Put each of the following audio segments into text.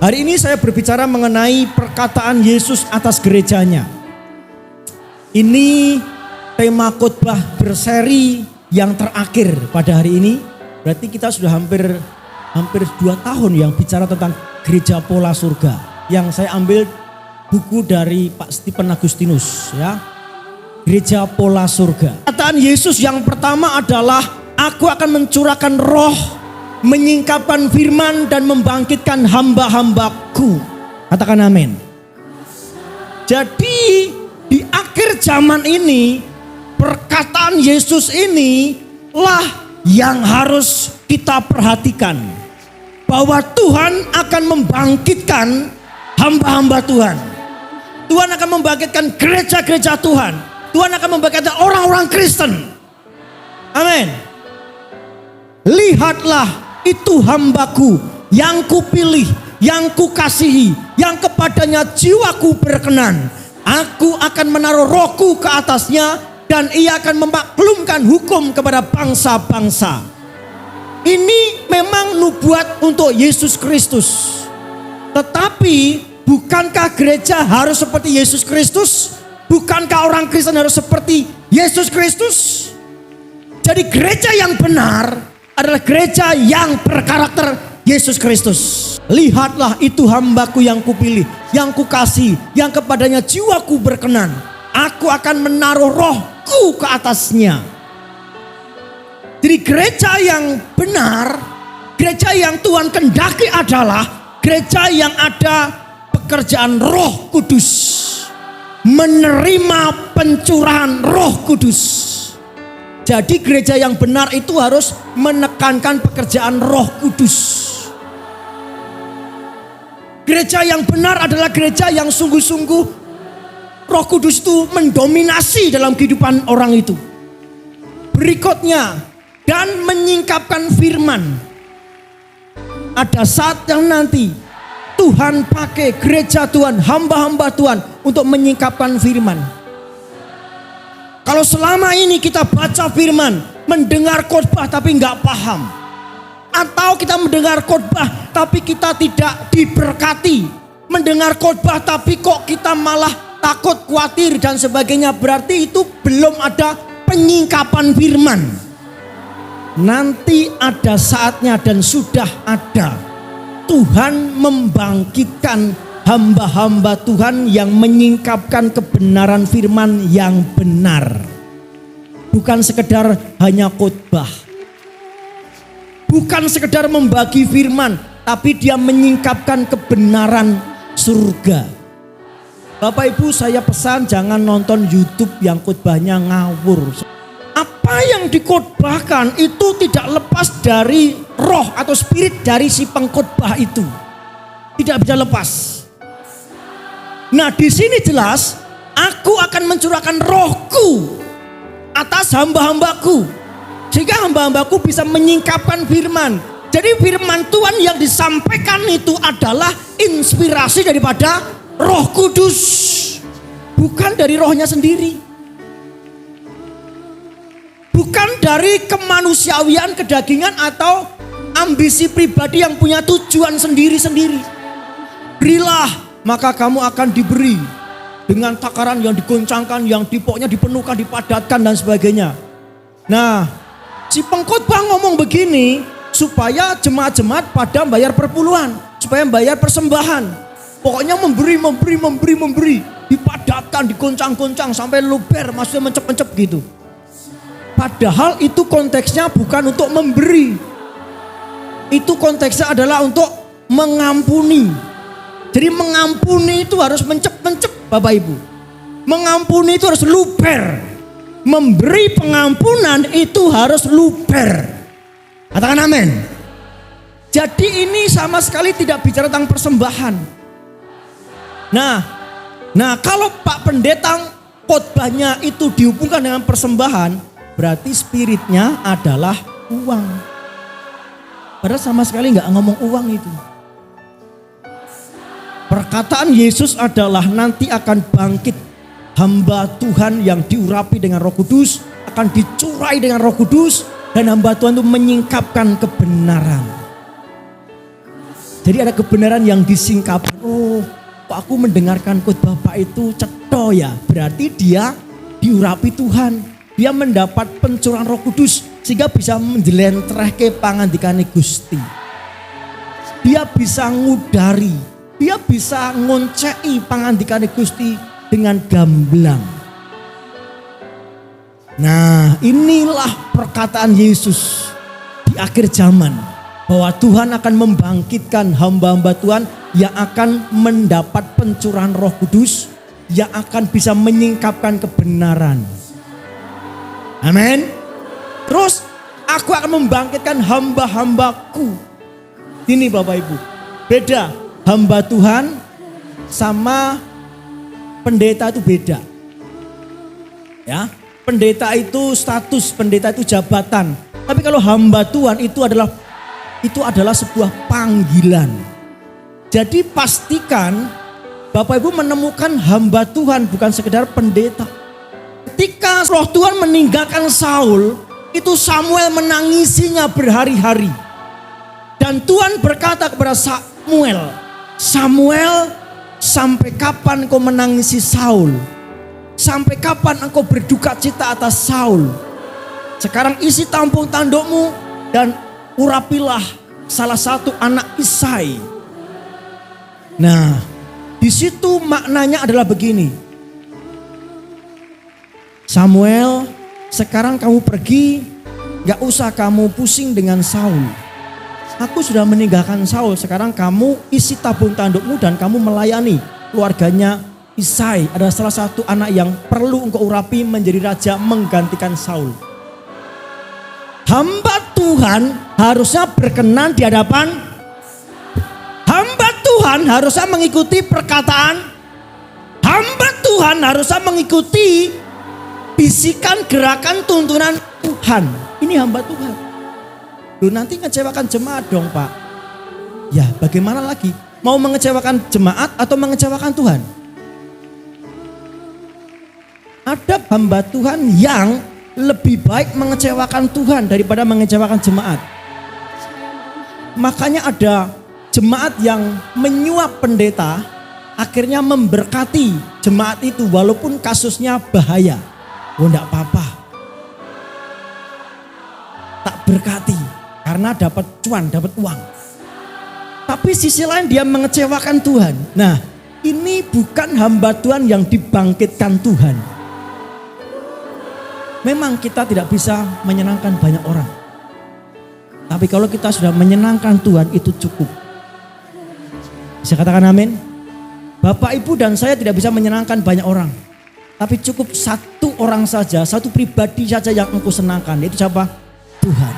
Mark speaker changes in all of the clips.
Speaker 1: Hari ini saya berbicara mengenai perkataan Yesus atas gerejanya. Ini tema khotbah berseri yang terakhir pada hari ini. Berarti kita sudah hampir 2 tahun yang bicara tentang gereja pola surga. Yang saya ambil buku dari Pak Stephen Agustinus, ya. Gereja pola surga. Perkataan Yesus yang pertama adalah, aku akan mencurahkan roh, menyingkapkan firman dan membangkitkan hamba-hambaku. Katakan amin. Jadi di akhir zaman ini, perkataan Yesus ini lah yang harus kita perhatikan. Bahwa Tuhan akan membangkitkan hamba-hamba Tuhan. Tuhan akan membangkitkan gereja-gereja Tuhan. Tuhan akan membangkitkan orang-orang Kristen. Amin. Lihatlah, itu hambaku yang kupilih, yang kukasihi, yang kepadanya jiwaku berkenan. Aku akan menaruh rohku ke atasnya dan ia akan memaklumkan hukum kepada bangsa-bangsa. Ini memang nubuat untuk Yesus Kristus. Tetapi bukankah gereja harus seperti Yesus Kristus? Bukankah orang Kristen harus seperti Yesus Kristus? Jadi gereja yang benar adalah gereja yang berkarakter Yesus Kristus. Lihatlah, itu hambaku yang kupilih, yang kukasih, yang kepadanya jiwaku berkenan. Aku akan menaruh rohku ke atasnya. Jadi gereja yang benar, gereja yang Tuhan kehendaki adalah gereja yang ada pekerjaan Roh Kudus, menerima pencurahan Roh Kudus. Jadi gereja yang benar itu harus menekankan pekerjaan Roh Kudus. Gereja yang benar adalah gereja yang sungguh-sungguh Roh Kudus itu mendominasi dalam kehidupan orang itu. Berikutnya, dan menyingkapkan firman. Ada saat yang nanti Tuhan pakai gereja Tuhan, hamba-hamba Tuhan untuk menyingkapkan firman. Kalau selama ini kita baca firman, mendengar khotbah tapi nggak paham, atau kita mendengar khotbah tapi kita tidak diberkati, mendengar khotbah tapi kok kita malah takut, khawatir dan sebagainya, berarti itu belum ada penyingkapan firman. Nanti ada saatnya dan sudah ada, Tuhan membangkitkan hamba-hamba Tuhan yang menyingkapkan kebenaran firman yang benar. Bukan sekedar hanya khotbah. Bukan sekedar membagi firman, tapi dia menyingkapkan kebenaran surga. Bapak Ibu, saya pesan jangan nonton YouTube yang khotbahnya ngawur. Apa yang dikhotbahkan itu tidak lepas dari roh atau spirit dari si pengkhotbah itu. Tidak bisa lepas. Nah, di sini jelas, aku akan mencurahkan rohku atas hamba-hambaku, sehingga hamba-hambaku bisa menyingkapkan firman. Jadi firman Tuhan yang disampaikan itu adalah inspirasi daripada Roh Kudus, bukan dari rohnya sendiri, bukan dari kemanusiawian, kedagingan atau ambisi pribadi yang punya tujuan sendiri-sendiri. Berilah, maka kamu akan diberi dengan takaran yang digoncangkan, yang pokoknya dipenuhkan, dipadatkan dan sebagainya. Nah, si pengkhotbah ngomong begini supaya jemaat-jemaat pada bayar perpuluhan, supaya bayar persembahan. Pokoknya memberi, dipadatkan, digoncang-goncang sampai luber, maksudnya mencep-mencep gitu. Padahal itu konteksnya bukan untuk memberi. Itu konteksnya adalah untuk mengampuni. Jadi mengampuni itu harus mencep-mencep, Bapak Ibu. Mengampuni itu harus luber. Memberi pengampunan itu harus luber. Katakan amin. Jadi ini sama sekali tidak bicara tentang persembahan. Nah kalau Pak Pendeta khotbahnya itu dihubungkan dengan persembahan, berarti spiritnya adalah uang. Padahal sama sekali nggak ngomong uang itu. Perkataan Yesus adalah nanti akan bangkit hamba Tuhan yang diurapi dengan Roh Kudus, akan dicurai dengan Roh Kudus, dan hamba Tuhan itu menyingkapkan kebenaran. Jadi ada kebenaran yang disingkapkan. Oh, kok aku mendengarkan khotbah Pak itu cetho ya. Berarti dia diurapi Tuhan. Dia mendapat pencurahan Roh Kudus sehingga bisa menjelentrehke pangandikane Gusti. Dia bisa ngudari, dia bisa ngoncei pangandikane Gusti dengan gamblang. Nah, inilah perkataan Yesus di akhir zaman, bahwa Tuhan akan membangkitkan hamba-hamba Tuhan yang akan mendapat pencurahan Roh Kudus, yang akan bisa menyingkapkan kebenaran. Amin. Terus aku akan membangkitkan hamba-hambaku. Ini Bapak Ibu, beda hamba Tuhan sama pendeta itu beda. Ya, pendeta itu status, pendeta itu jabatan. Tapi kalau hamba Tuhan itu adalah sebuah panggilan. Jadi pastikan Bapak Ibu menemukan hamba Tuhan bukan sekedar pendeta. Ketika Roh Tuhan meninggalkan Saul, itu Samuel menangisinya berhari-hari. Dan Tuhan berkata kepada Samuel, Samuel, sampai kapan kau menangisi Saul? Sampai kapan engkau berduka cita atas Saul? Sekarang isi tampung tandukmu dan urapilah salah satu anak Isai. Nah, di situ maknanya adalah begini. Samuel, sekarang kamu pergi, gak usah kamu pusing dengan Saul. Aku sudah meninggalkan Saul, sekarang kamu isi tabung tandukmu dan kamu melayani keluarganya Isai. Adalah salah satu anak yang perlu engkau urapi menjadi raja menggantikan Saul. Hamba Tuhan harusnya berkenan di hadapan. Hamba Tuhan harusnya mengikuti perkataan. Hamba Tuhan harusnya mengikuti bisikan gerakan tuntunan Tuhan. Ini hamba Tuhan. Loh, nanti ngecewakan jemaat dong Pak. Ya bagaimana lagi? Mau mengecewakan jemaat atau mengecewakan Tuhan? Ada hamba Tuhan yang lebih baik mengecewakan Tuhan daripada mengecewakan jemaat. Makanya ada jemaat yang menyuap pendeta, akhirnya memberkati jemaat itu walaupun kasusnya bahaya. Oh enggak apa-apa, tak berkati karena dapat cuan, dapat uang. Tapi sisi lain dia mengecewakan Tuhan. Nah, ini bukan hamba Tuhan yang dibangkitkan Tuhan. Memang kita tidak bisa menyenangkan banyak orang. Tapi kalau kita sudah menyenangkan Tuhan itu cukup. Bisa katakan amin? Bapak, Ibu dan saya tidak bisa menyenangkan banyak orang. Tapi cukup satu orang saja, satu pribadi saja yang engkau senangkan. Itu siapa? Tuhan.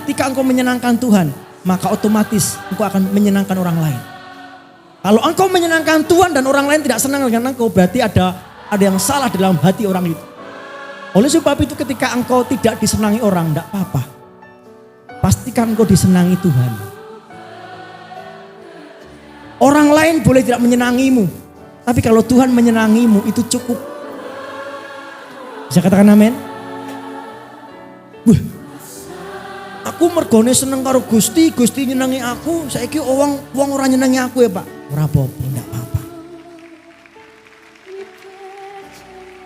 Speaker 1: Ketika engkau menyenangkan Tuhan, maka otomatis engkau akan menyenangkan orang lain. Kalau engkau menyenangkan Tuhan dan orang lain tidak senang dengan engkau, berarti ada yang salah dalam hati orang itu. Oleh sebab itu ketika engkau tidak disenangi orang, tidak apa-apa. Pastikan engkau disenangi Tuhan. Orang lain boleh tidak menyenangimu. Tapi kalau Tuhan menyenangimu itu cukup. Bisa katakan amin? Wah, aku mergone seneng karo Gusti, Gusti nyenangi aku. Saiki wong ora nyenangi aku ya Pak. Ora apa-apa, enggak apa-apa.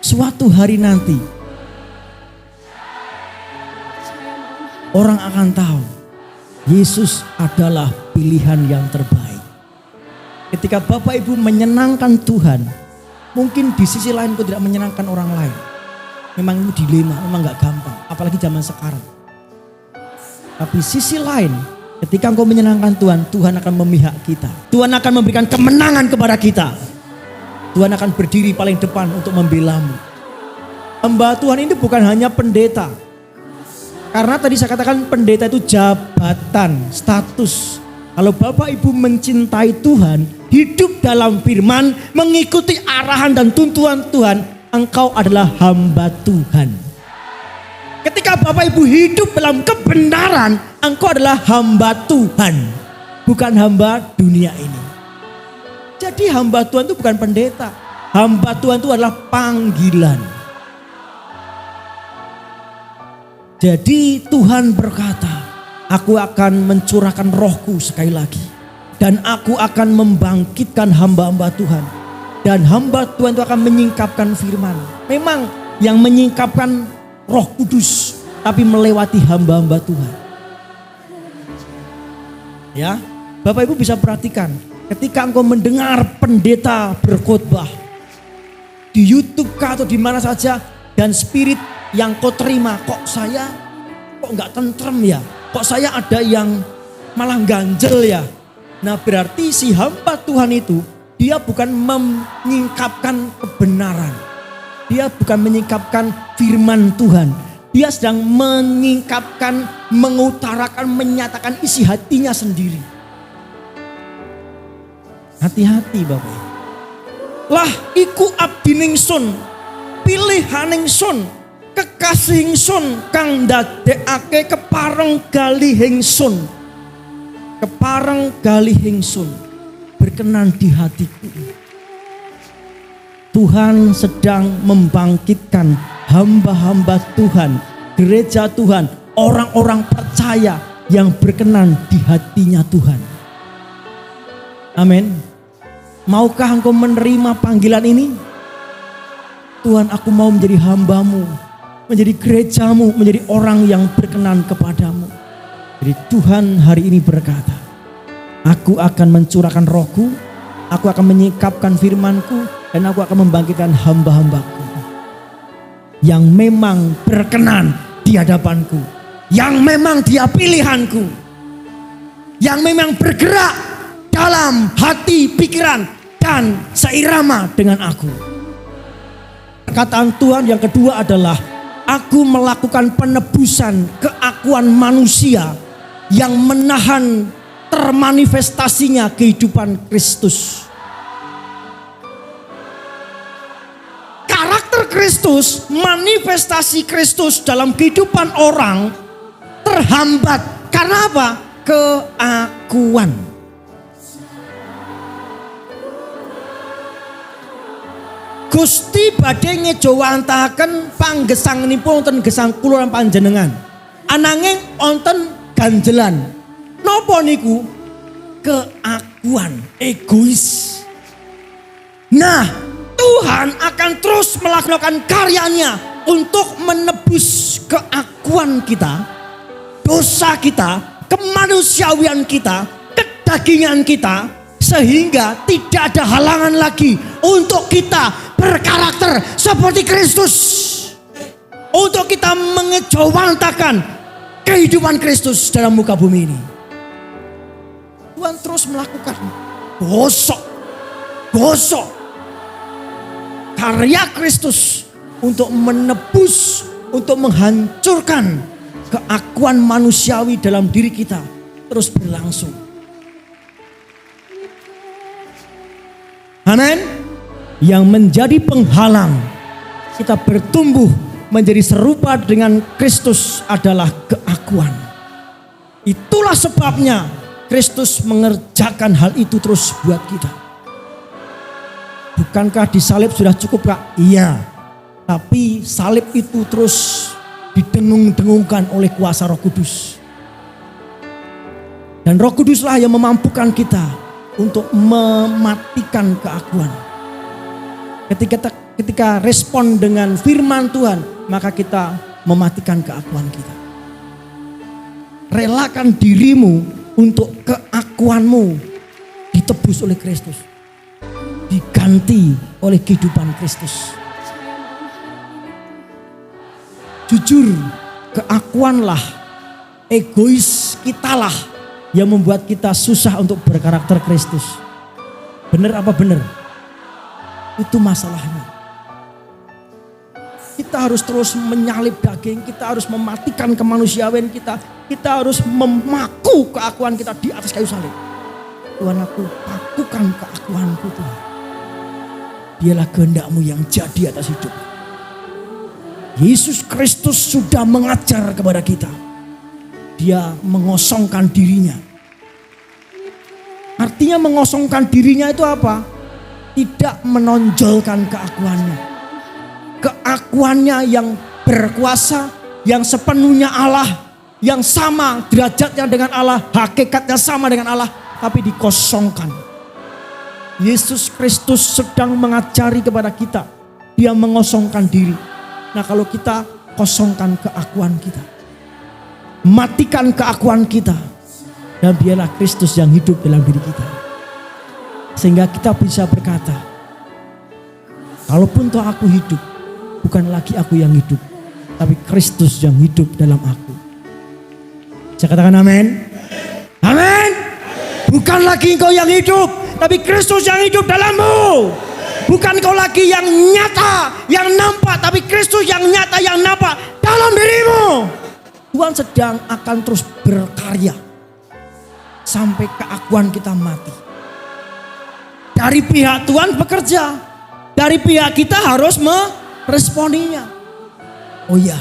Speaker 1: Suatu hari nanti orang akan tahu Yesus adalah pilihan yang terbaik. Ketika Bapak Ibu menyenangkan Tuhan, mungkin di sisi lain kau tidak menyenangkan orang lain. Memang itu dilema, memang gak gampang. Apalagi zaman sekarang. Tapi sisi lain, ketika engkau menyenangkan Tuhan, Tuhan akan memihak kita. Tuhan akan memberikan kemenangan kepada kita. Tuhan akan berdiri paling depan untuk membelamu. Hamba Tuhan ini bukan hanya pendeta. Karena tadi saya katakan pendeta itu jabatan, status. Kalau Bapak Ibu mencintai Tuhan, hidup dalam firman, mengikuti arahan dan tuntunan Tuhan, engkau adalah hamba Tuhan. Ketika Bapak Ibu hidup dalam kebenaran, engkau adalah hamba Tuhan, bukan hamba dunia ini. Jadi hamba Tuhan itu bukan pendeta. Hamba Tuhan itu adalah panggilan. Jadi Tuhan berkata, Aku akan mencurahkan rohku sekali lagi. Dan aku akan membangkitkan hamba-hamba Tuhan. Dan hamba Tuhan itu akan menyingkapkan firman. Memang yang menyingkapkan Roh Kudus, tapi melewati hamba-hamba Tuhan. Ya, Bapak Ibu bisa perhatikan. Ketika engkau mendengar pendeta berkhotbah. Di YouTube kah atau di mana saja. Dan spirit yang kau terima. Kok saya gak tentrem ya. Kok saya ada yang malah ganjel ya. Nah berarti si hamba Tuhan itu, dia bukan menyingkapkan kebenaran. Dia bukan menyingkapkan firman Tuhan. Dia sedang menyingkapkan, mengutarakan, menyatakan isi hatinya sendiri. Hati-hati Bapak. Lah iku abdi ningsun, pilihan ningsun, kekasih ingsun kang ndadekake kepareng galih ingsun. Kepareng galih ingsun berkenan di hatiku. Tuhan sedang membangkitkan hamba-hamba Tuhan, gereja Tuhan, orang-orang percaya yang berkenan di hatinya Tuhan. Amin. Maukah engkau menerima panggilan ini? Tuhan, aku mau menjadi hamba-Mu, menjadi gereja-Mu, menjadi orang yang berkenan kepadamu. Jadi Tuhan hari ini berkata, aku akan mencurahkan rohku, aku akan menyingkapkan firman-Ku, dan aku akan membangkitkan hamba-hamba-Ku yang memang berkenan di hadapan-Ku, yang memang dia pilihan-Ku, yang memang bergerak dalam hati, pikiran, dan seirama dengan aku. Perkataan Tuhan yang kedua adalah, aku melakukan penebusan keakuan manusia yang menahan termanifestasinya kehidupan Kristus. Karakter Kristus, manifestasi Kristus dalam kehidupan orang terhambat. Karena apa? Keakuan. Gusti badhe ngejawantaken panggesanganipun wonten gesang kula lan panjenengan. Ananging wonten ganjelan. Napa niku? Keakuan, egois. Nah, Tuhan akan terus melakukan karyanya untuk menebus keakuan kita, dosa kita, kemanusiaan kita, kedagingan kita, sehingga tidak ada halangan lagi untuk kita berkarakter seperti Kristus. Untuk kita mengejawantakan kehidupan Kristus dalam muka bumi ini. Tuhan terus melakukan gosok karya Kristus untuk menebus, untuk menghancurkan keakuan manusiawi dalam diri kita terus berlangsung. Amin. Yang menjadi penghalang kita bertumbuh menjadi serupa dengan Kristus adalah keakuan. Itulah sebabnya Kristus mengerjakan hal itu terus buat kita. Bukankah di salib sudah cukup, Kak? Iya. Tapi salib itu terus didengung-dengungkan oleh kuasa Roh Kudus. Dan Roh Kuduslah yang memampukan kita untuk mematikan keakuan. Ketika respon dengan firman Tuhan, maka kita mematikan keakuan kita. Relakan dirimu untuk keakuanmu ditebus oleh Kristus, diganti oleh kehidupan Kristus. Jujur, keakuanlah, egois kitalah yang membuat kita susah untuk berkarakter Kristus. Benar apa benar? Itu masalahnya. Kita harus terus menyalip daging, kita harus mematikan kemanusiaan kita. Kita harus memaku keakuan kita di atas kayu salib. Tuhan, aku pakukan keakuanku Tuhan. Dialah kehendak-Mu yang jadi atas hidup. Yesus Kristus sudah mengajar kepada kita. Dia mengosongkan dirinya. Artinya mengosongkan dirinya itu apa? Tidak menonjolkan keakuannya. Keakuannya yang berkuasa, yang sepenuhnya Allah, yang sama derajatnya dengan Allah, hakikatnya sama dengan Allah, tapi dikosongkan. Yesus Kristus sedang mengajari kepada kita, dia mengosongkan diri. Nah kalau kita kosongkan keakuan kita, matikan keakuan kita, dan biarlah Kristus yang hidup dalam diri kita. Sehingga kita bisa berkata, kalaupun toh aku hidup, bukan lagi aku yang hidup, tapi Kristus yang hidup dalam aku. Saya katakan amin. Amin. Bukan lagi engkau yang hidup, tapi Kristus yang hidup dalammu. Bukan kau lagi yang nyata, yang nampak, tapi Kristus yang nyata, yang nampak dalam dirimu. Tuhan sedang akan terus berkarya sampai keakuan kita mati. Dari pihak Tuhan bekerja, dari pihak kita harus meresponinya. Oh iya,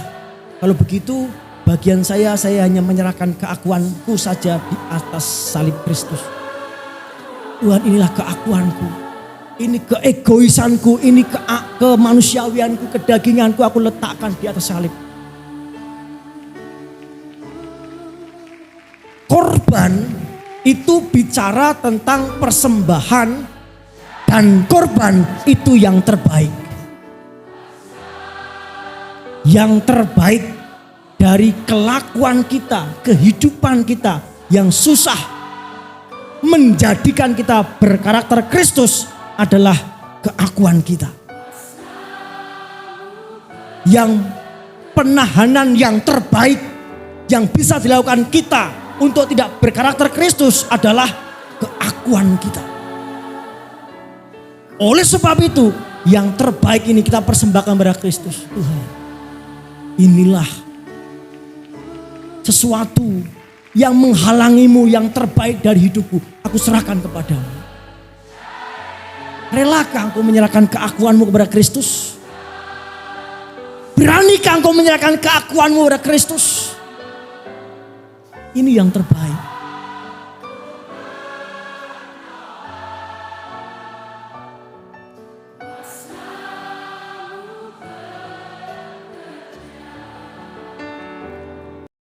Speaker 1: kalau begitu bagian saya hanya menyerahkan keakuanku saja di atas salib Kristus. Tuhan, inilah keakuanku, ini keegoisanku, ini kemanusiawianku, kedaginganku, aku letakkan di atas salib. Korban itu bicara tentang persembahan, dan korban itu yang terbaik. Yang terbaik dari kelakuan kita, kehidupan kita yang susah menjadikan kita berkarakter Kristus adalah keakuan kita. Yang penahanan yang terbaik yang bisa dilakukan kita untuk tidak berkarakter Kristus adalah keakuan kita. Oleh sebab itu, yang terbaik ini kita persembahkan kepada Kristus. Tuhan, inilah sesuatu yang menghalangimu, yang terbaik dari hidupku, aku serahkan kepadamu. Relakah engkau menyerahkan keakuanmu kepada Kristus? Beranikah engkau menyerahkan keakuanmu kepada Kristus? Ini yang terbaik.